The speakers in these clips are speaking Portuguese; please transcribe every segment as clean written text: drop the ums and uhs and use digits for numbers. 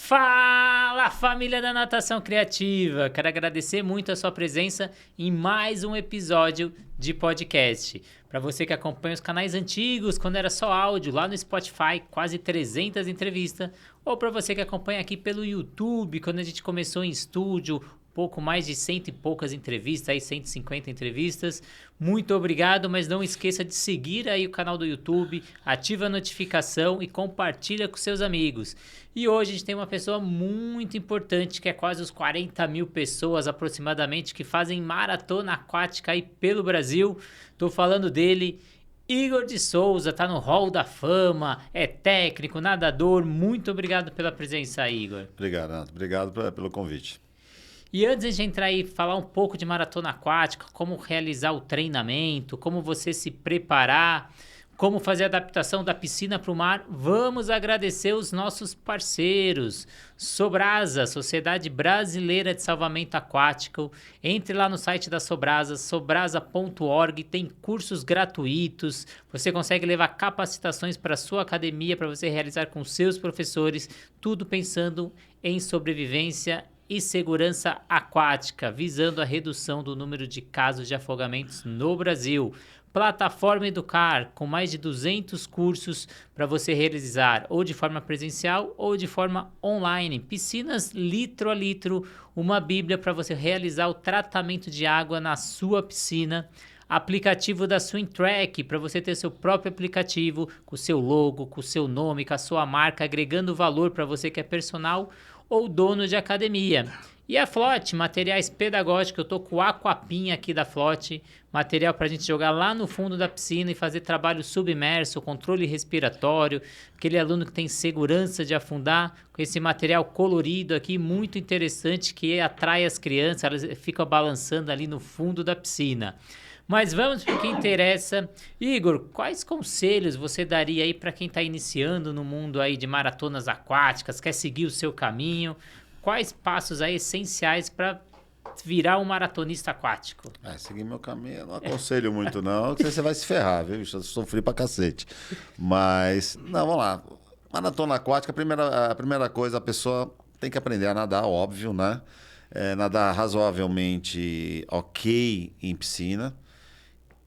Fala, família da Natação Criativa! Quero agradecer muito a sua presença em mais um episódio de podcast. Para você que acompanha os canais antigos, quando era só áudio, lá no Spotify, quase 300 entrevistas, ou para você que acompanha aqui pelo YouTube, quando a gente começou em estúdio, pouco mais de 100 e poucas entrevistas, aí 150 entrevistas. Muito obrigado, mas não esqueça de seguir aí o canal do YouTube, ativa a notificação e compartilha com seus amigos. E hoje a gente tem uma pessoa muito importante, que é quase os 40 mil pessoas aproximadamente que fazem maratona aquática aí pelo Brasil. Tô falando dele, Igor de Souza, tá no Hall da Fama, é técnico, nadador. Muito obrigado pela presença aí, Igor. Obrigado, Renato. Obrigado pelo convite. E antes de entrar aí, falar um pouco de maratona aquática, como realizar o treinamento, como você se preparar, como fazer a adaptação da piscina para o mar, vamos agradecer os nossos parceiros. Sobrasa, Sociedade Brasileira de Salvamento Aquático. Entre lá no site da Sobrasa, sobrasa.org, tem cursos gratuitos. Você consegue levar capacitações para a sua academia, para você realizar com seus professores, tudo pensando em sobrevivência e segurança aquática, visando a redução do número de casos de afogamentos no Brasil. Plataforma Educar, com mais de 200 cursos para você realizar ou de forma presencial ou de forma online. Piscinas litro a litro, uma bíblia para você realizar o tratamento de água na sua piscina. Aplicativo da SwimTrack, para você ter seu próprio aplicativo, com o seu logo, com o seu nome, com a sua marca, agregando valor para você que é personal ou dono de academia. E a Flote, materiais pedagógicos, eu tô com o Aquapim aqui da Flote, material para a gente jogar lá no fundo da piscina e fazer trabalho submerso, controle respiratório, aquele aluno que tem segurança de afundar, com esse material colorido aqui, muito interessante, que atrai as crianças, elas ficam balançando ali no fundo da piscina. Mas vamos para o que interessa. Igor, quais conselhos você daria aí para quem está iniciando no mundo aí de maratonas aquáticas, quer seguir o seu caminho? Quais passos aí essenciais para virar um maratonista aquático? Seguir meu caminho eu não aconselho muito não, porque você vai se ferrar, viu? Eu sofri pra cacete. Mas, não, vamos lá. Maratona aquática, a primeira coisa, a pessoa tem que aprender a nadar, óbvio, né? Nadar razoavelmente ok em piscina.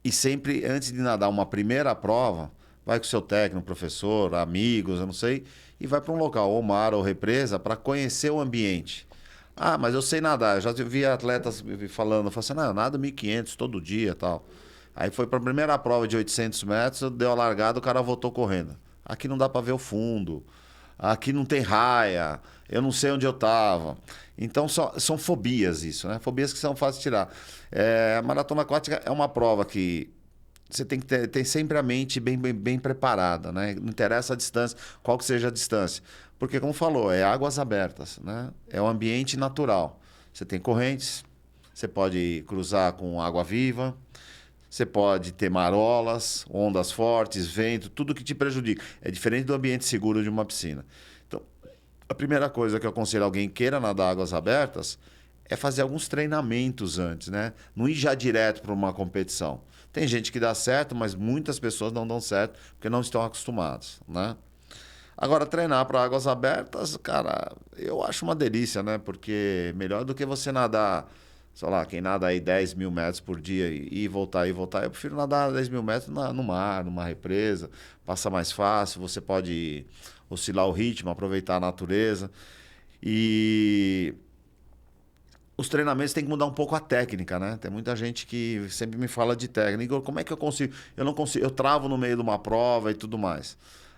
E sempre, antes de nadar uma primeira prova, vai com o seu técnico, professor, amigos, eu não sei, e vai para um local, ou mar ou represa, para conhecer o ambiente. Ah, mas eu sei nadar. Eu já vi atletas falando assim, não, eu nado 1.500 todo dia e tal. Aí foi para a primeira prova de 800 metros, deu a largada, o cara voltou correndo. Aqui não dá para ver o fundo, aqui não tem raia, eu não sei onde eu estava. Então são fobias isso, né? Fobias que são fáceis de tirar. A maratona aquática é uma prova que você tem que ter sempre a mente bem preparada, né? Não interessa a distância, qual que seja a distância. Porque, como falou, é águas abertas, né? É um ambiente natural. Você tem correntes, você pode cruzar com água viva, você pode ter marolas, ondas fortes, vento, tudo que te prejudica. É diferente do ambiente seguro de uma piscina. Então, a primeira coisa que eu aconselho alguém que queira nadar águas abertas é fazer alguns treinamentos antes, né? Não ir já direto para uma competição. Tem gente que dá certo, mas muitas pessoas não dão certo porque não estão acostumados, né? Agora, treinar para águas abertas, cara, eu acho uma delícia, né? Porque melhor do que você nadar, sei lá, quem nada aí 10 mil metros por dia e voltar. Eu prefiro nadar 10 mil metros no mar, numa represa. Passa mais fácil, você pode oscilar o ritmo, aproveitar a natureza. E os treinamentos têm que mudar um pouco a técnica, né? Tem muita gente que sempre me fala de técnica. Igor, como é que eu consigo? Eu não consigo, eu travo no meio de uma prova e tudo mais.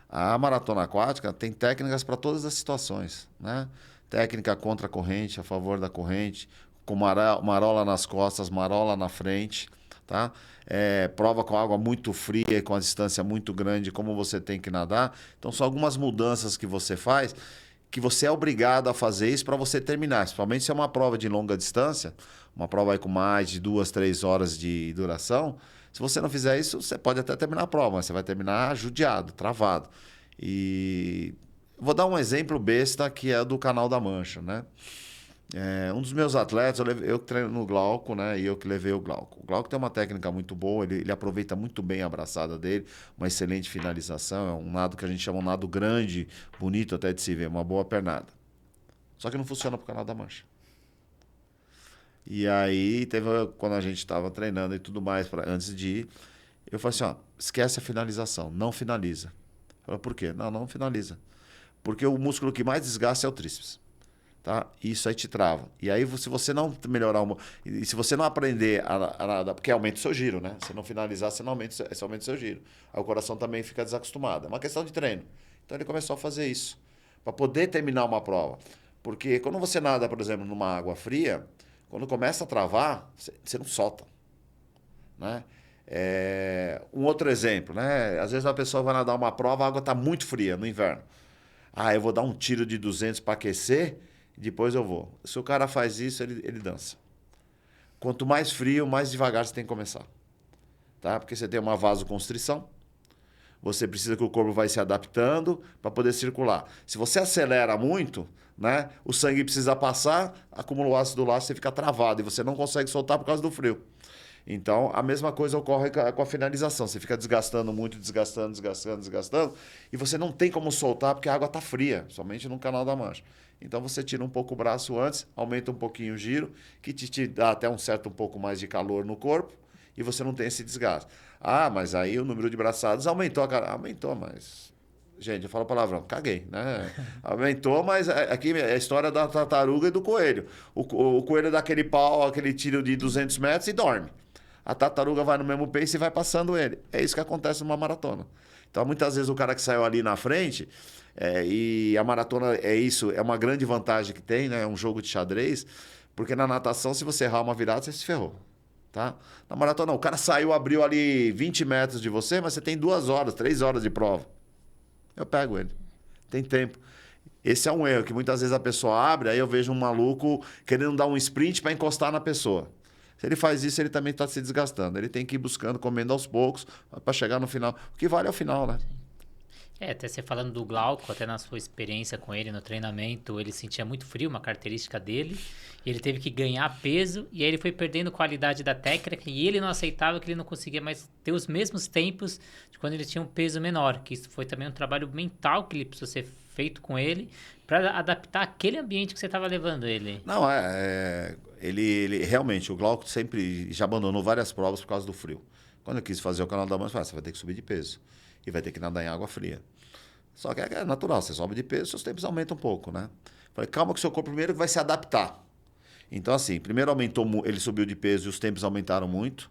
A maratona aquática tem técnicas para todas as situações, né? Técnica contra a corrente, a favor da corrente, com marola nas costas, marola na frente, tá? Prova com água muito fria e com a distância muito grande, como você tem que nadar. Então, são algumas mudanças que você faz, que você é obrigado a fazer isso para você terminar. Principalmente se é uma prova de longa distância, uma prova aí com mais de 2, 3 horas de duração. Se você não fizer isso, você pode até terminar a prova, mas você vai terminar judiado, travado. E vou dar um exemplo besta que é do Canal da Mancha, né? Um dos meus atletas, eu treino no Glauco, né? E eu que levei o Glauco. O Glauco tem uma técnica muito boa, ele aproveita muito bem a braçada dele, uma excelente finalização. É um nado que a gente chama um nado grande, bonito até de se ver, uma boa pernada. Só que não funciona pro Canal da Mancha. E aí, quando a gente estava treinando e tudo mais, antes de ir, eu falei assim, ó, esquece a finalização, não finaliza. Eu falei, por quê? Não finaliza. Porque o músculo que mais desgasta é o tríceps. Tá? Isso aí te trava. E aí, se você não melhorar e se você não aprender porque aumenta o seu giro, né? Se não finalizar, você aumenta o seu giro. Aí o coração também fica desacostumado. É uma questão de treino. Então ele começou a fazer isso. Para poder terminar uma prova. Porque quando você nada, por exemplo, numa água fria, quando começa a travar, você não solta. Né? Um outro exemplo, né? Às vezes a pessoa vai nadar uma prova, a água está muito fria no inverno. Eu vou dar um tiro de 200 para aquecer, e depois eu vou. Se o cara faz isso, ele dança. Quanto mais frio, mais devagar você tem que começar. Tá? Porque você tem uma vasoconstrição, você precisa que o corpo vai se adaptando para poder circular. Se você acelera muito, né, o sangue precisa passar, acumula o ácido lático, você fica travado e você não consegue soltar por causa do frio. Então, a mesma coisa ocorre com a finalização. Você fica desgastando muito, desgastando, e você não tem como soltar porque a água está fria, somente no Canal da Mancha. Então, você tira um pouco o braço antes, aumenta um pouquinho o giro, que te dá até um pouco mais de calor no corpo, e você não tem esse desgaste. Mas aí o número de braçadas aumentou. Aumentou, mas... Gente, eu falo palavrão, caguei, né? Aumentou, mas aqui é a história da tartaruga e do coelho. O coelho dá aquele pau, aquele tiro de 200 metros e dorme. A tartaruga vai no mesmo pace e vai passando ele. É isso que acontece numa maratona. Então, muitas vezes o cara que saiu ali na frente, e a maratona é isso, é uma grande vantagem que tem, né? É um jogo de xadrez, porque na natação, se você errar uma virada, você se ferrou. Tá? Na maratona, não. O cara saiu, abriu ali 20 metros de você, mas você tem 2 horas, 3 horas de prova. Eu pego ele. Tem tempo. Esse é um erro, que muitas vezes a pessoa abre, aí eu vejo um maluco querendo dar um sprint para encostar na pessoa. Se ele faz isso, ele também está se desgastando. Ele tem que ir buscando, comendo aos poucos, para chegar no final. O que vale é o final, né? Até você falando do Glauco, até na sua experiência com ele no treinamento, ele sentia muito frio, uma característica dele, e ele teve que ganhar peso, e aí ele foi perdendo qualidade da técnica, e ele não aceitava que ele não conseguia mais ter os mesmos tempos de quando ele tinha um peso menor, que isso foi também um trabalho mental que ele precisou ser feito com ele, para adaptar aquele ambiente que você estava levando ele. Não, ele realmente, o Glauco sempre já abandonou várias provas por causa do frio. Quando eu quis fazer o Canal da Mancha, você vai ter que subir de peso. E vai ter que nadar em água fria. Só que é natural, você sobe de peso, seus tempos aumentam um pouco, né? Falei, calma que o seu corpo primeiro vai se adaptar. Então, assim, primeiro ele subiu de peso e os tempos aumentaram muito.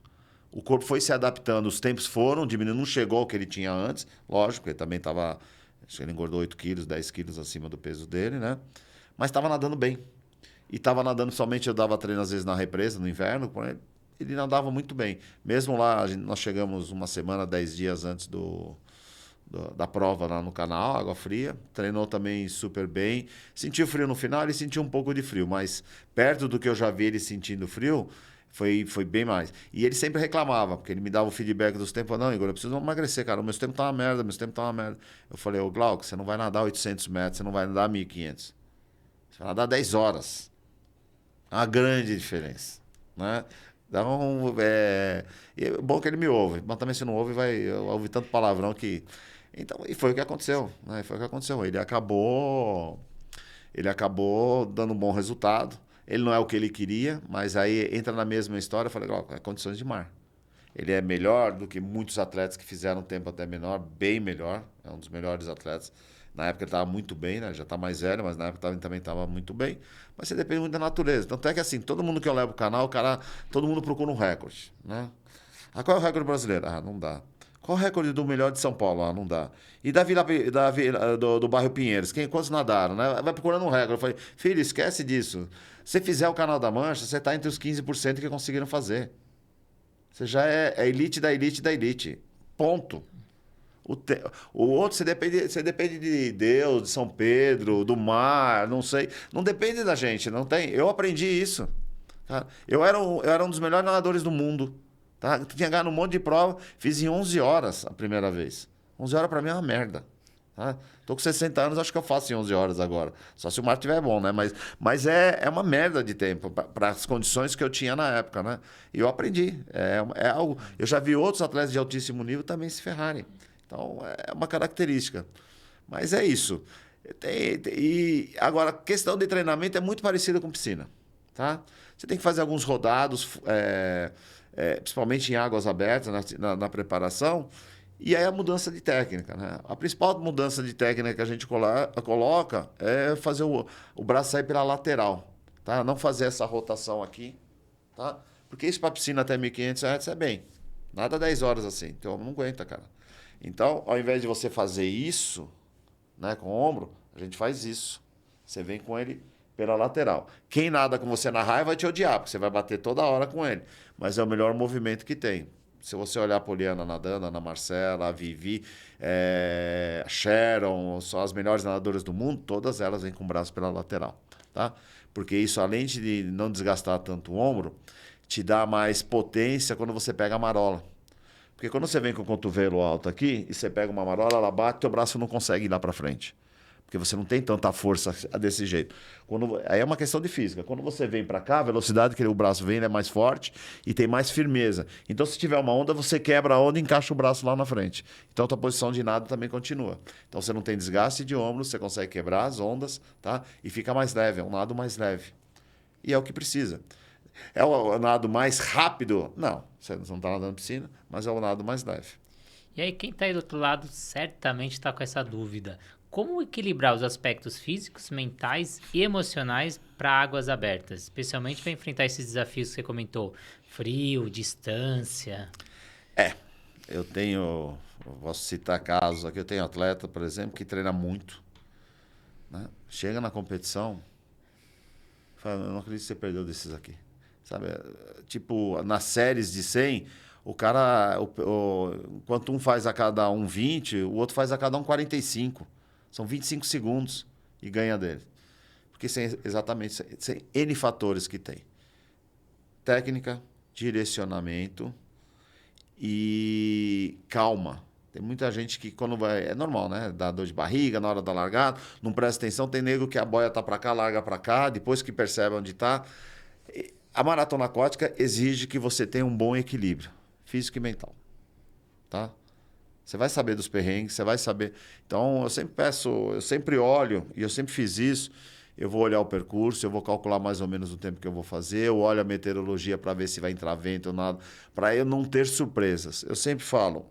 O corpo foi se adaptando, os tempos foram diminuindo, não chegou ao que ele tinha antes. Lógico, ele também estava... Acho que ele engordou 8 quilos, 10 quilos acima do peso dele, né? Mas estava nadando bem. E estava nadando somente, eu dava treino às vezes na represa, no inverno, ele nadava muito bem. Mesmo lá, nós chegamos uma semana, 10 dias antes da prova lá no canal, água fria. Treinou também super bem. Sentiu frio no final, ele sentiu um pouco de frio, mas perto do que eu já vi ele sentindo frio, foi bem mais. E ele sempre reclamava, porque ele me dava o feedback dos tempos. Não, Igor, eu preciso emagrecer, cara. O meu tempo tá uma merda, Eu falei, ô Glauco, você não vai nadar 800 metros, você não vai nadar 1.500. Você vai nadar 10 horas. É uma grande diferença, né? Então, bom que ele me ouve, mas também se não ouve, vai ouvir tanto palavrão que... Então, e foi o que aconteceu, né? Foi o que aconteceu. Ele acabou dando um bom resultado. Ele não é o que ele queria, mas aí entra na mesma história. Eu falei, é condições de mar. Ele é melhor do que muitos atletas que fizeram um tempo até menor, bem melhor. É um dos melhores atletas. Na época ele estava muito bem, né? Já está mais velho, mas na época ele também estava muito bem. Mas você depende muito da natureza. Tanto é que assim, todo mundo que eu levo pro canal, todo mundo procura um recorde, né? Qual é o recorde brasileiro? Não dá. Qual o recorde do melhor de São Paulo? Não dá. E do bairro Pinheiros? Quantos nadaram, né? Vai procurando um recorde. Eu falei, filho, esquece disso. Se fizer o Canal da Mancha, você está entre os 15% que conseguiram fazer. Você já é elite da elite da elite. Ponto. O outro, você depende de Deus, de São Pedro, do mar, não sei. Não depende da gente, não tem. Eu aprendi isso. Tá? Eu era um dos melhores nadadores do mundo. Tá? Eu tinha ganhado um monte de prova, fiz em 11 horas a primeira vez. 11 horas para mim é uma merda. Tá? Tô com 60 anos, acho que eu faço em 11 horas agora. Só se o mar estiver bom, né? Mas é uma merda de tempo para as condições que eu tinha na época, né? E eu aprendi. É algo... Eu já vi outros atletas de altíssimo nível também se ferrarem. Então, é uma característica. Mas é isso. E agora, a questão de treinamento é muito parecida com piscina, tá? Você tem que fazer alguns rodados, principalmente em águas abertas, na preparação, e aí a mudança de técnica, né? A principal mudança de técnica que a gente coloca é fazer o braço sair pela lateral, tá? Não fazer essa rotação aqui, tá? Porque isso para piscina até 1.500 Hz é bem. Nada 10 horas assim, então não aguenta, cara. Então, ao invés de você fazer isso, né, com o ombro, a gente faz isso. Você vem com ele pela lateral. Quem nada com você na raia vai te odiar, porque você vai bater toda hora com ele. Mas é o melhor movimento que tem. Se você olhar a Poliana nadando, a Ana Marcela, a Vivi, a Sharon, são as melhores nadadoras do mundo, todas elas vêm com o braço pela lateral, tá? Porque isso, além de não desgastar tanto o ombro, te dá mais potência quando você pega a marola. Porque quando você vem com o cotovelo alto aqui e você pega uma marola, ela bate, teu braço não consegue ir lá para frente. Porque você não tem tanta força desse jeito. Aí é uma questão de física. Quando você vem para cá, a velocidade que o braço vem é mais forte e tem mais firmeza. Então, se tiver uma onda, você quebra a onda e encaixa o braço lá na frente. Então, a tua posição de nado também continua. Então, você não tem desgaste de ombro, você consegue quebrar as ondas, tá? E fica mais leve, é um nado mais leve. E é o que precisa. É o nado mais rápido? Não, você não está nadando piscina, mas é o nado mais leve. E aí, quem está aí do outro lado certamente está com essa dúvida. Como equilibrar os aspectos físicos, mentais e emocionais para águas abertas? Especialmente para enfrentar esses desafios que você comentou. Frio, distância. Eu posso citar casos aqui, eu tenho atleta, por exemplo, que treina muito, né? Chega na competição, fala, eu não acredito que você perdeu desses aqui. Sabe? Tipo, nas séries de 100, o cara, enquanto um faz a cada 1,20, o outro faz a cada 1,45. São 25 segundos e ganha dele. Porque exatamente, sem N fatores que tem. Técnica, direcionamento e calma. Tem muita gente que quando vai... É normal, né? Dá dor de barriga na hora da largada, não presta atenção. Tem nego que a boia tá para cá, larga para cá, depois que percebe onde tá. A maratona aquática exige que você tenha um bom equilíbrio físico e mental, tá? Você vai saber dos perrengues, você vai saber. Então, eu sempre olho, e eu sempre fiz isso. Eu vou olhar o percurso, eu vou calcular mais ou menos o tempo que eu vou fazer, eu olho a meteorologia para ver se vai entrar vento ou nada, para eu não ter surpresas. Eu sempre falo,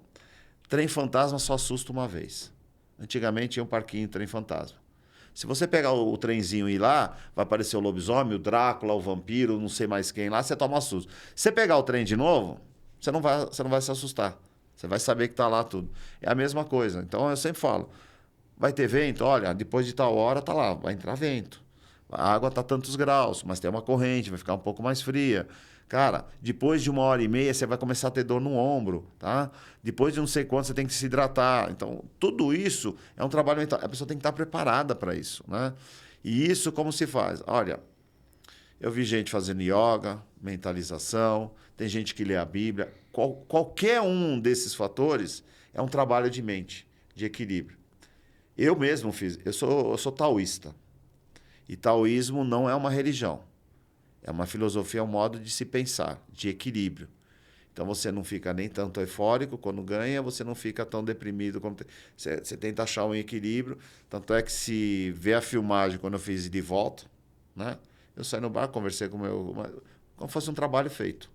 trem fantasma só assusta uma vez. Antigamente tinha um parquinho trem fantasma. Se você pegar o trenzinho e ir lá, vai aparecer o lobisomem, o Drácula, o vampiro, não sei mais quem lá, você toma um susto. Se você pegar o trem de novo, você não vai se assustar. Você vai saber que está lá tudo. É a mesma coisa. Então, eu sempre falo, vai ter vento? Olha, depois de tal hora está lá, vai entrar vento. A água está tantos graus, mas tem uma corrente, vai ficar um pouco mais fria. Cara, depois de 1h30, você vai começar a ter dor no ombro, tá? Depois de não sei quanto, você tem que se hidratar. Então, tudo isso é um trabalho mental. A pessoa tem que estar preparada para isso, né? E isso como se faz? Olha, eu vi gente fazendo yoga, mentalização, tem gente que lê a Bíblia. Qualquer um desses fatores é um trabalho de mente, de equilíbrio. Eu mesmo fiz, eu sou taoísta. E taoísmo não é uma religião. É uma filosofia, é um modo de se pensar, de equilíbrio. Então você não fica nem tanto eufórico quando ganha, você não fica tão deprimido quando... Você tenta achar um equilíbrio. Tanto é que se vê a filmagem quando eu fiz de volta, né? Eu saí no bar, conversei com o meu... Como fosse um trabalho feito.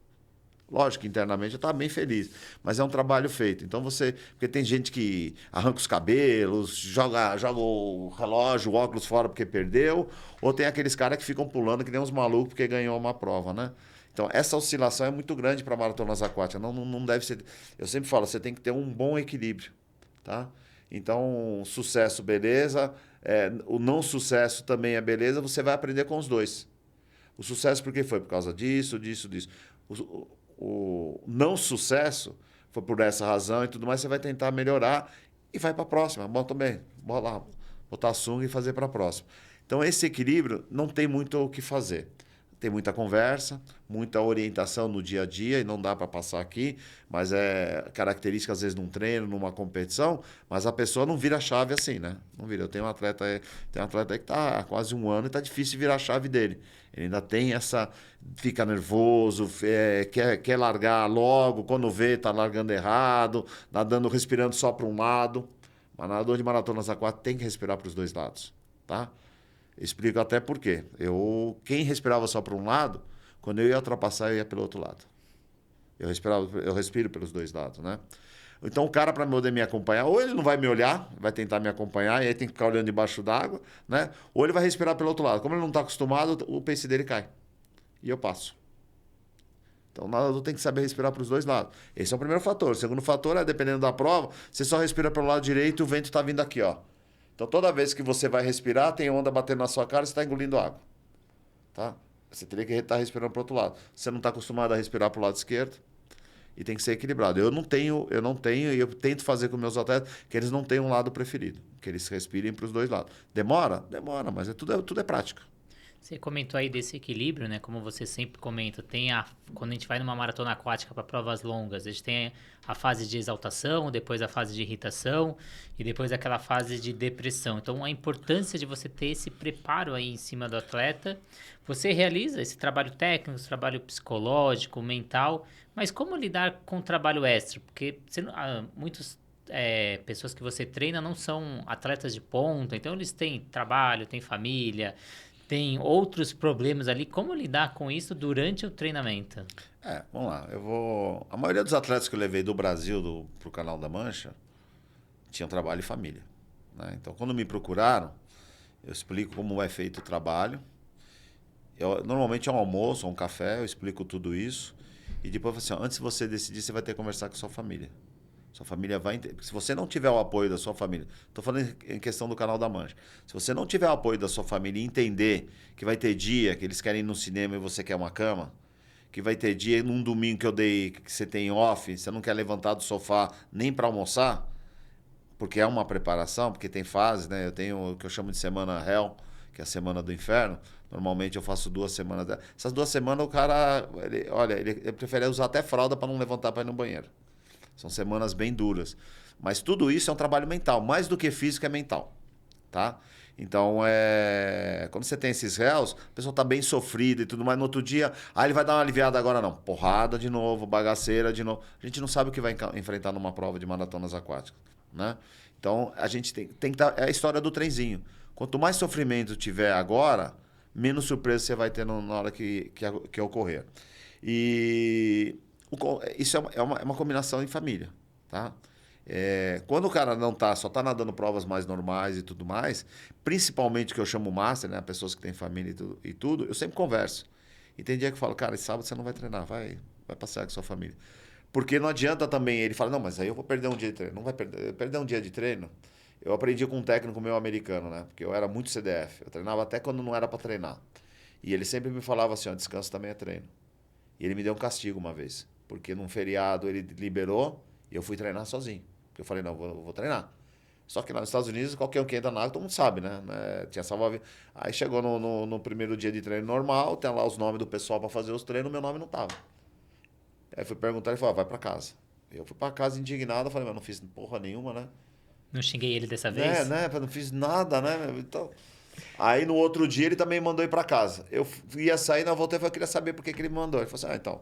Lógico que internamente eu estava bem feliz, mas é um trabalho feito. Então você... Porque tem gente que arranca os cabelos, joga o relógio, o óculos fora porque perdeu, ou tem aqueles caras que ficam pulando que nem uns malucos porque ganhou uma prova, né? Então, essa oscilação é muito grande para maratonas aquáticas. Não deve ser... Eu sempre falo, você tem que ter um bom equilíbrio, tá? Então, sucesso, beleza. O não sucesso também é beleza. Você vai aprender com os dois. O sucesso porque foi por causa disso. O não sucesso foi por essa razão e tudo mais. Você vai tentar melhorar e vai para a próxima. Bom, também. Bora lá, botar a sunga e fazer para a próxima. Então, esse equilíbrio não tem muito o que fazer. Tem muita conversa, muita orientação no dia a dia, e não dá para passar aqui, mas é característica, às vezes, num treino, numa competição, mas a pessoa não vira a chave assim, né? Não vira. Eu tenho um atleta aí que está há quase 1 ano e está difícil virar a chave dele. Ele ainda tem essa... Fica nervoso, quer largar logo, quando vê, está largando errado, nadando, respirando só para um lado. Mas nadador de maratonas aquáticas tem que respirar para os dois lados, tá? Explico até por quê. Quem respirava só para um lado, quando eu ia ultrapassar, eu ia pelo outro lado. Eu respiro pelos dois lados, né? Então o cara, para poder me acompanhar, ou ele não vai me olhar, vai tentar me acompanhar, e aí tem que ficar olhando debaixo d'água, né? Ou ele vai respirar pelo outro lado. Como ele não está acostumado, o pace dele cai. E eu passo. Então o nadador tem que saber respirar para os dois lados. Esse é o primeiro fator. O segundo fator é, dependendo da prova, você só respira pelo lado direito e o vento está vindo aqui, ó. Então toda vez que você vai respirar, tem onda batendo na sua cara e você está engolindo água. Tá? Você teria que estar respirando para o outro lado. Você não está acostumado a respirar para o lado esquerdo e tem que ser equilibrado. Eu não tenho, e eu tento fazer com meus atletas que eles não tenham um lado preferido, que eles respirem para os dois lados. Demora? Demora, mas tudo é prática. Você comentou aí desse equilíbrio, né? Como você sempre comenta, quando a gente vai numa maratona aquática para provas longas, a gente tem a fase de exaltação, depois a fase de irritação e depois aquela fase de depressão. Então, a importância de você ter esse preparo aí em cima do atleta. Você realiza esse trabalho técnico, esse trabalho psicológico, mental, mas como lidar com o trabalho extra? Porque muitos pessoas que você treina não são atletas de ponta, então eles têm trabalho, têm família, tem outros problemas ali. Como lidar com isso durante o treinamento? Vamos lá. A maioria dos atletas que eu levei do Brasil para o Canal da Mancha tinham trabalho e família, né? Então, quando me procuraram, eu explico como é feito o trabalho. Normalmente é um almoço ou um café, eu explico tudo isso. E depois eu falo assim, antes de você decidir, você vai ter que conversar com a sua família. Sua família vai entender. Se você não tiver o apoio da sua família, estou falando em questão do Canal da Mancha. Se você não tiver o apoio da sua família e entender que vai ter dia que eles querem ir no cinema e você quer uma cama, que vai ter dia num domingo que você tem off, você não quer levantar do sofá nem para almoçar, porque é uma preparação, porque tem fases, né? Eu tenho o que eu chamo de semana hell, que é a semana do inferno. Normalmente eu faço 2 semanas. Essas 2 semanas o cara, ele prefere usar até fralda para não levantar para ir no banheiro. São semanas bem duras. Mas tudo isso é um trabalho mental. Mais do que físico, é mental. Tá? Então, quando você tem esses réus, a pessoa está bem sofrida e tudo mais. No outro dia, ele vai dar uma aliviada agora, não. Porrada de novo, bagaceira de novo. A gente não sabe o que vai enfrentar numa prova de maratonas aquáticas. Né? Então, a gente tem que dar... É a história do trenzinho. Quanto mais sofrimento tiver agora, menos surpresa você vai ter na hora que ocorrer. E... Isso é uma combinação em família, tá? Quando o cara só está nadando provas mais normais e tudo mais, principalmente que eu chamo master, né? Pessoas que têm família e tudo, eu sempre converso. E tem dia que eu falo, cara, esse sábado você não vai treinar, vai passear com sua família. Porque não adianta também ele falar, não, mas aí eu vou perder um dia de treino. Não vai perder um dia de treino. Eu aprendi com um técnico meu americano, né? Porque eu era muito CDF. Eu treinava até quando não era para treinar. E ele sempre me falava assim, ó, descanso também é treino. E ele me deu um castigo uma vez. Porque num feriado ele liberou e eu fui treinar sozinho. Porque eu falei, não, vou treinar. Só que lá nos Estados Unidos, qualquer um que entra na água, todo mundo sabe, né? Tinha salva-vidas. Aí chegou no primeiro dia de treino normal, tem lá os nomes do pessoal para fazer os treinos, meu nome não tava. Aí fui perguntar, ele falou, vai para casa. Eu fui para casa indignado, falei, mas não fiz porra nenhuma, né? Não xinguei ele dessa vez? Né? Não fiz nada, né? Então... Aí no outro dia ele também mandou ir para casa. Eu ia sair, não voltei, eu queria saber por que ele me mandou. Ele falou assim, então...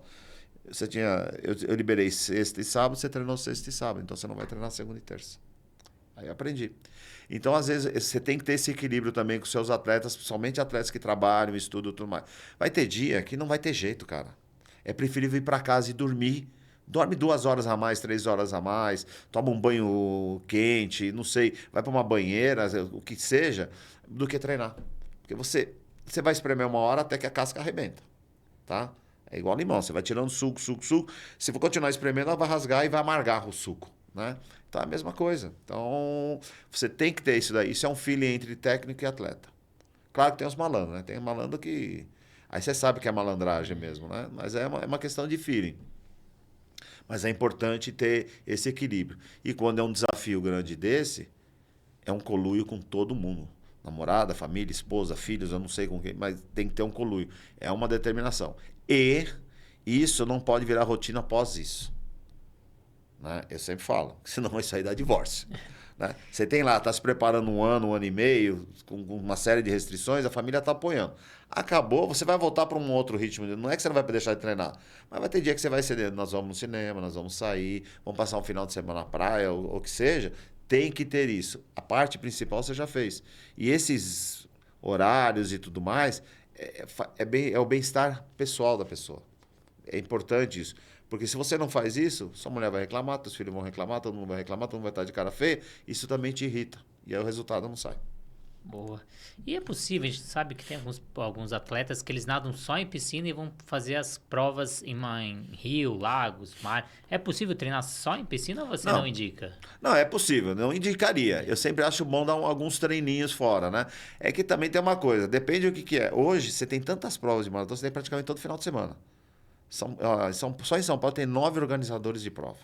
Eu liberei sexta e sábado, você treinou sexta e sábado, então você não vai treinar segunda e terça. Aí eu aprendi. Então, às vezes, você tem que ter esse equilíbrio também com os seus atletas, principalmente atletas que trabalham, estudam e tudo mais. Vai ter dia que não vai ter jeito, cara. É preferível ir para casa e dormir. Dorme 2 horas a mais, 3 horas a mais, toma um banho quente, não sei, vai para uma banheira, o que seja, do que treinar. Porque você vai espremer 1 hora até que a casca arrebenta, tá? É igual limão, você vai tirando suco. Se for continuar espremendo, ela vai rasgar e vai amargar o suco, né? Então é a mesma coisa. Então você tem que ter isso daí. Isso é um feeling entre técnico e atleta. Claro que tem os malandros, né? Tem malandro que... Aí você sabe que é malandragem mesmo, né? Mas é uma questão de feeling. Mas é importante ter esse equilíbrio. E quando é um desafio grande desse, é um conluio com todo mundo. Namorada, família, esposa, filhos, eu não sei com quem, mas tem que ter um conluio. É uma determinação. E isso não pode virar rotina após isso. Né? Eu sempre falo, senão vai sair da divórcio. Né? Você tem lá, está se preparando 1 ano e meio, com uma série de restrições, a família está apoiando. Acabou, você vai voltar para um outro ritmo. Não é que você não vai deixar de treinar, mas vai ter dia que você vai ceder. Nós vamos no cinema, nós vamos sair, vamos passar um final de semana na praia, ou o que seja. tem que ter isso. A parte principal você já fez. E esses horários e tudo mais é o bem-estar pessoal da pessoa. É importante isso. Porque se você não faz isso, sua mulher vai reclamar, seus filhos vão reclamar, todo mundo vai reclamar, todo mundo vai estar de cara feia. Isso também te irrita. E aí o resultado não sai. Boa. E é possível, a gente sabe que tem alguns atletas que eles nadam só em piscina e vão fazer as provas em rio, lagos, mar. É possível treinar só em piscina ou você não indica? Não, é possível, não indicaria. Eu sempre acho bom dar alguns treininhos fora, né? É que também tem uma coisa, depende do que é. Hoje, você tem tantas provas de maratona, você tem praticamente todo final de semana. Só em São Paulo tem 9 organizadores de prova.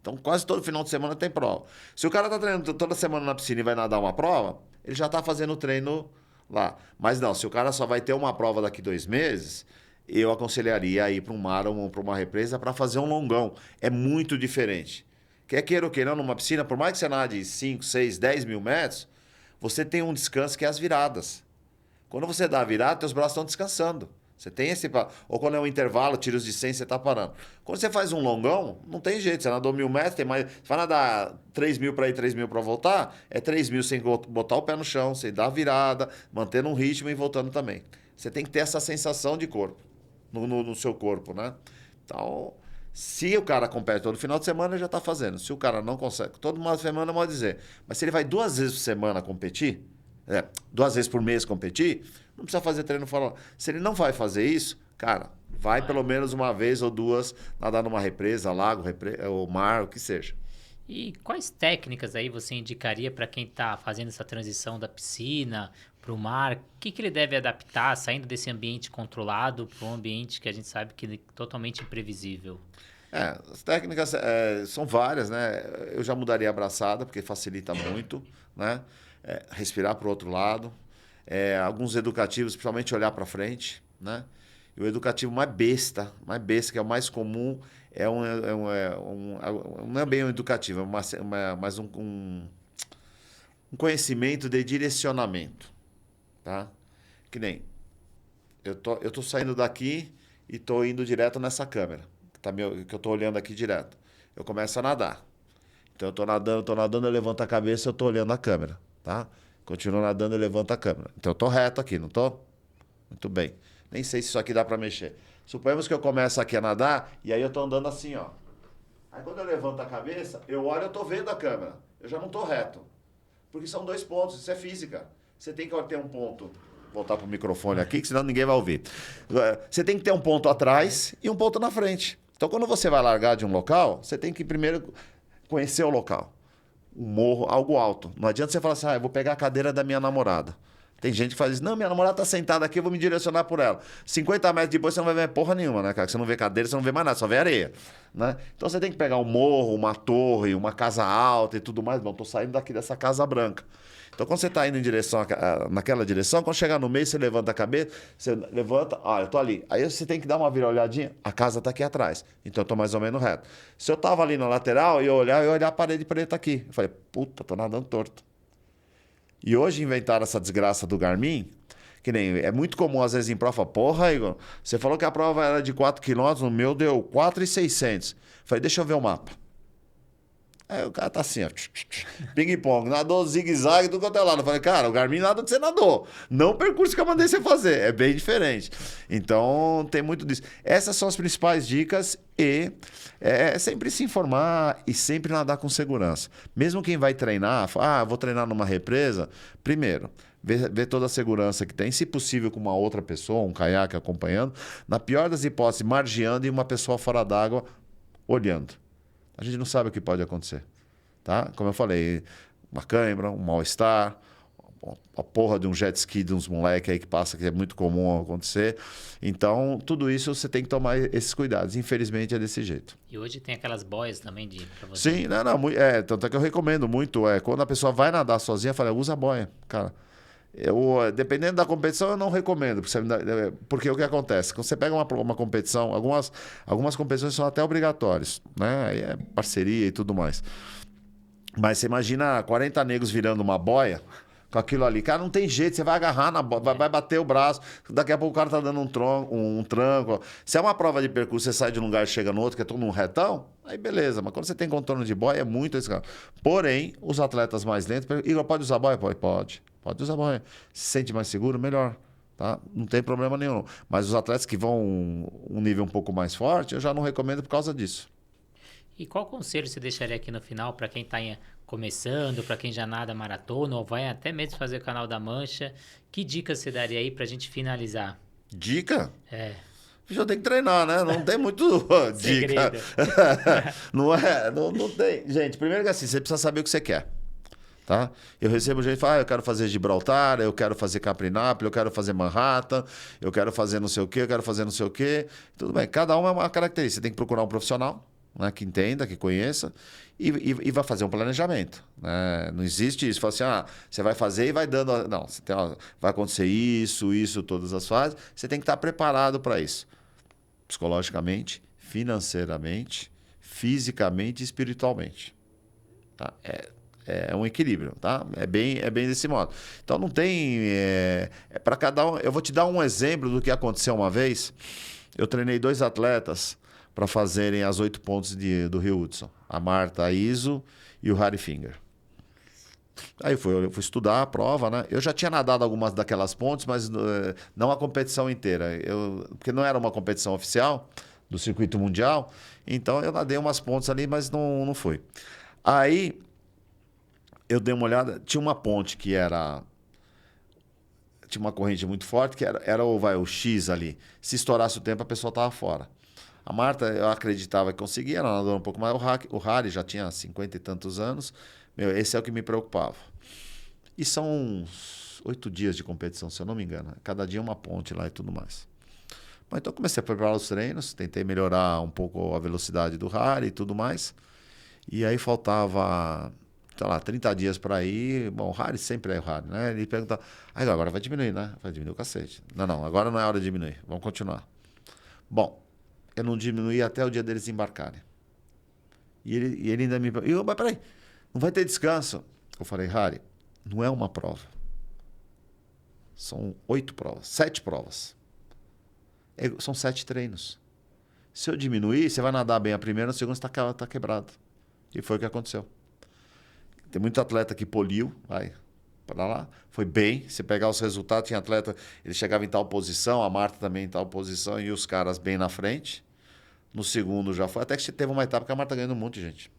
Então, quase todo final de semana tem prova. Se o cara está treinando toda semana na piscina e vai nadar uma prova, ele já está fazendo o treino lá. Mas não, se o cara só vai ter uma prova daqui 2 meses, eu aconselharia a ir para um mar ou para uma represa para fazer um longão. É muito diferente. Quer queira ou queira, numa piscina, por mais que você nade 5, 6, 10 mil metros, você tem um descanso que é as viradas. Quando você dá a virada, seus braços estão descansando. Você tem esse... Ou quando é um intervalo, tiros de 100, você está parando. Quando você faz um longão, não tem jeito. Você nadou 1.000 metros, tem mais... Você vai nadar 3 mil para ir, 3 mil para voltar, é 3 mil sem botar o pé no chão, sem dar a virada, mantendo um ritmo e voltando também. Você tem que ter essa sensação de corpo, no seu corpo, né? Então, se o cara compete todo final de semana, ele já está fazendo. Se o cara não consegue, toda uma semana, pode dizer. Mas se ele vai 2 vezes por semana competir, 2 vezes por mês competir, não precisa fazer treino fora. Se ele não vai fazer isso, cara, vai pelo menos uma vez ou 2 nadar numa represa, lago, ou mar, o que seja. E quais técnicas aí você indicaria para quem está fazendo essa transição da piscina para o mar? O que ele deve adaptar, saindo desse ambiente controlado para um ambiente que a gente sabe que é totalmente imprevisível? As técnicas são várias, né? Eu já mudaria a braçada, porque facilita muito, né? Respirar para o outro lado. Alguns educativos, principalmente olhar para frente, né? E o educativo mais besta, que é o mais comum, não é bem um educativo, é mais um conhecimento de direcionamento, tá? Que nem, eu tô saindo daqui e tô indo direto nessa câmera, que eu tô olhando aqui direto. Eu começo a nadar. Então eu tô nadando, eu levanto a cabeça, eu tô olhando a câmera, tá? Continuo nadando e levanto a câmera. Então eu tô reto aqui, não tô? Muito bem. Nem sei se isso aqui dá para mexer. Suponhamos que eu começo aqui a nadar e aí eu tô andando assim, ó. Aí quando eu levanto a cabeça, eu olho e eu tô vendo a câmera. Eu já não tô reto. Porque são 2 pontos, isso é física. Você tem que ter um ponto... Vou voltar pro microfone aqui, que senão ninguém vai ouvir. Você tem que ter um ponto atrás e um ponto na frente. Então quando você vai largar de um local, você tem que primeiro conhecer o local. Um morro, algo alto. Não adianta você falar assim, eu vou pegar a cadeira da minha namorada. Tem gente que faz isso, não, minha namorada tá sentada aqui, eu vou me direcionar por ela. 50 metros depois você não vai ver porra nenhuma, né, cara? Você não vê cadeira, você não vê mais nada, só vê areia, né? Então você tem que pegar um morro, uma torre, uma casa alta e tudo mais. Bom, tô saindo daqui dessa casa branca. Então quando você tá indo em direção, naquela direção, quando chegar no meio, você levanta a cabeça, você levanta, eu tô ali. Aí você tem que dar uma olhadinha, a casa tá aqui atrás. Então eu tô mais ou menos reto. Se eu tava ali na lateral, eu ia olhar a parede preta aqui. Eu falei, puta, tô nadando torto. E hoje inventaram essa desgraça do Garmin, que nem é muito comum às vezes em prova, porra, Igor, você falou que a prova era de 4 km, o meu deu 4.600. Falei, deixa eu ver o mapa. Aí o cara tá assim, ó, ping-pong, nadou zigue-zague do quanto é lado. Eu falei, cara, o Garmin nada que você nadou, não o percurso que eu mandei você fazer, é bem diferente. Então tem muito disso. Essas são as principais dicas e sempre se informar e sempre nadar com segurança. Mesmo quem vai treinar, vou treinar numa represa, primeiro, ver toda a segurança que tem, se possível com uma outra pessoa, um caiaque acompanhando, na pior das hipóteses, margeando e uma pessoa fora d'água olhando. A gente não sabe o que pode acontecer, tá? Como eu falei, uma cãibra, um mal-estar, a porra de um jet ski de uns moleques aí que passa, que é muito comum acontecer. Então, tudo isso você tem que tomar esses cuidados. Infelizmente, é desse jeito. E hoje tem aquelas boias também pra você. Sim, tanto é que eu recomendo muito. Quando a pessoa vai nadar sozinha, fala, usa a boia, cara. Dependendo da competição, eu não recomendo. Porque o que acontece? Quando você pega uma competição, algumas competições são até obrigatórias, né? Aí é parceria e tudo mais. Mas você imagina 40 negros virando uma boia, com aquilo ali. Cara, não tem jeito, você vai agarrar na bola, vai bater o braço, daqui a pouco o cara tá dando um tranco. Se é uma prova de percurso, você sai de um lugar e chega no outro, que é todo um retão, aí beleza. Mas quando você tem contorno de boia, é muito esse cara. Porém, os atletas mais lentos, Igor, pode usar boia? Pode. Pode usar boia. Se sente mais seguro, melhor. Tá? Não tem problema nenhum. Mas os atletas que vão um nível um pouco mais forte, eu já não recomendo por causa disso. E qual conselho você deixaria aqui no final para quem está começando, para quem já nada maratona ou vai até mesmo fazer o Canal da Mancha? Que dicas você daria aí para a gente finalizar? Dica? É. Já tem que treinar, né? Não tem muito dica. Não tem. Gente, primeiro que assim, você precisa saber o que você quer. Tá? Eu recebo gente que fala, eu quero fazer Gibraltar, eu quero fazer Caprinápolis, eu quero fazer Manhattan, eu quero fazer não sei o quê, eu quero fazer não sei o quê. Tudo bem, cada um é uma característica. Você tem que procurar um profissional, né, que entenda, que conheça e vai fazer um planejamento. Né? Não existe isso. Fala assim, você vai fazer e vai dando... Não, vai acontecer isso, todas as fases. Você tem que estar preparado para isso. Psicologicamente, financeiramente, fisicamente e espiritualmente. Tá? É um equilíbrio, tá? É bem desse modo. Então não tem... para cada um... Eu vou te dar um exemplo do que aconteceu uma vez. Eu treinei 2 atletas para fazerem as 8 pontes do Rio Hudson. A Marta Iso e o Harry Finger. Aí eu fui estudar a prova, né? Eu já tinha nadado algumas daquelas pontes, mas não a competição inteira. Porque não era uma competição oficial do circuito mundial. Então eu nadei umas pontes ali, mas não fui. Aí eu dei uma olhada, tinha uma ponte que era... Tinha uma corrente muito forte, que era o X ali. Se estourasse o tempo, a pessoa estava fora. A Marta, eu acreditava que conseguia, ela nadou um pouco mais. O Harry já tinha 50 e tantos anos. Esse é o que me preocupava. E são uns 8 dias de competição, se eu não me engano. Cada dia uma ponte lá e tudo mais. Mas então comecei a preparar os treinos, tentei melhorar um pouco a velocidade do Harry e tudo mais. E aí faltava... sei lá, 30 dias para ir. Bom, o Harry sempre é o Harry, né? Ele pergunta, agora vai diminuir, né? Vai diminuir o cacete. Não, agora não é hora de diminuir. Vamos continuar. Bom, eu não diminuí até o dia deles embarcarem. E ele ainda me perguntou, mas peraí, não vai ter descanso? Eu falei, Harry, não é uma prova. São 8 provas, 7 provas. São 7 treinos. Se eu diminuir, você vai nadar bem a primeira, a segunda você está quebrado. E foi o que aconteceu. Tem muito atleta que poliu, vai para lá, foi bem. Se pegar os resultados, tinha atleta, ele chegava em tal posição, a Marta também em tal posição, e os caras bem na frente. No segundo já foi, até que teve uma etapa que a Marta ganhou um monte de gente.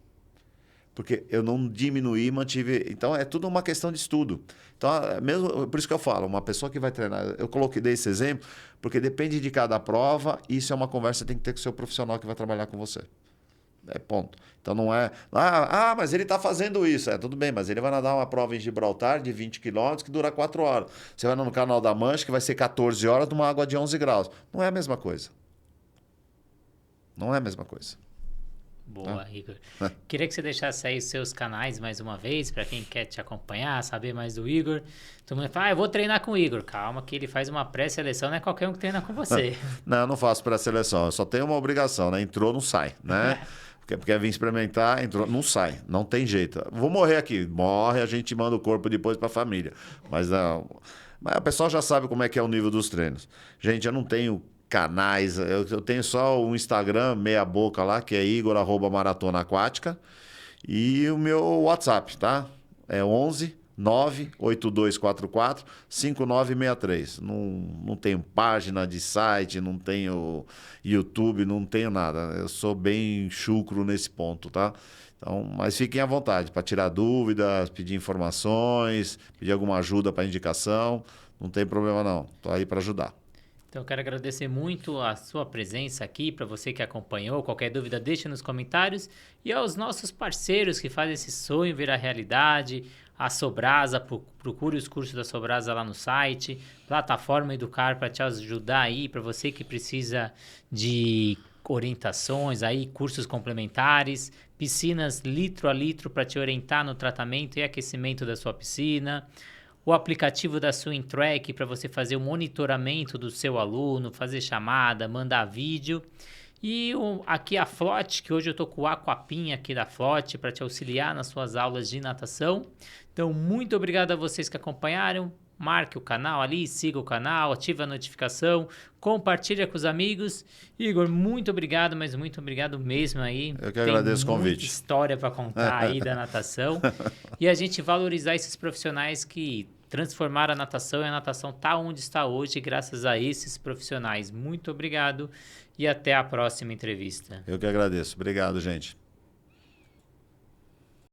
Porque eu não diminuí, mantive... Então, é tudo uma questão de estudo. Então, mesmo, por isso que eu falo, uma pessoa que vai treinar... Eu dei esse exemplo, porque depende de cada prova, e isso é uma conversa que tem que ter com o seu profissional que vai trabalhar com você. Ponto. Então não é... mas ele está fazendo isso. Tudo bem, mas ele vai nadar uma prova em Gibraltar de 20 quilômetros que dura 4 horas. Você vai no Canal da Mancha que vai ser 14 horas numa água de 11 graus. Não é a mesma coisa. Não é a mesma coisa. Boa, Igor. Queria que você deixasse aí os seus canais mais uma vez, para quem quer te acompanhar, saber mais do Igor. Todo mundo fala, eu vou treinar com o Igor. Calma que ele faz uma pré-seleção, não é qualquer um que treina com você. Não, eu não faço pré-seleção. Eu só tenho uma obrigação, né? Entrou, não sai, né? Porque vir experimentar, entrou, não sai, não tem jeito. Vou morrer aqui, morre, a gente manda o corpo depois para a família. Mas não. Mas o pessoal já sabe como é que é o nível dos treinos. Gente, eu não tenho canais, eu tenho só o Instagram, meia boca lá, que é Igor@Maratona Aquática, e o meu WhatsApp, tá? É 11 98244 5963. Não tenho página de site, não tenho YouTube, não tenho nada. Eu sou bem chucro nesse ponto, tá? Então, mas fiquem à vontade para tirar dúvidas, pedir informações, pedir alguma ajuda para indicação. Não tem problema não. Estou aí para ajudar. Então, eu quero agradecer muito a sua presença aqui, para você que acompanhou. Qualquer dúvida, deixe nos comentários. E aos nossos parceiros que fazem esse sonho virar realidade, a Sobrasa, procure os cursos da Sobrasa lá no site, plataforma Educar para te ajudar aí, para você que precisa de orientações aí, cursos complementares, piscinas litro a litro para te orientar no tratamento e aquecimento da sua piscina, o aplicativo da SwimTrack para você fazer o monitoramento do seu aluno, fazer chamada, mandar vídeo. E aqui a Flote, que hoje eu tô com o Aquapim aqui da Flote para te auxiliar nas suas aulas de natação. Então, muito obrigado a vocês que acompanharam. Marque o canal ali, siga o canal, ative a notificação, compartilha com os amigos. Igor, muito obrigado, mas muito obrigado mesmo aí. Eu que agradeço o convite. Tem muita história para contar aí da natação. E a gente valorizar esses profissionais que transformaram a natação, e a natação está onde está hoje graças a esses profissionais. Muito obrigado e até a próxima entrevista. Eu que agradeço. Obrigado, gente.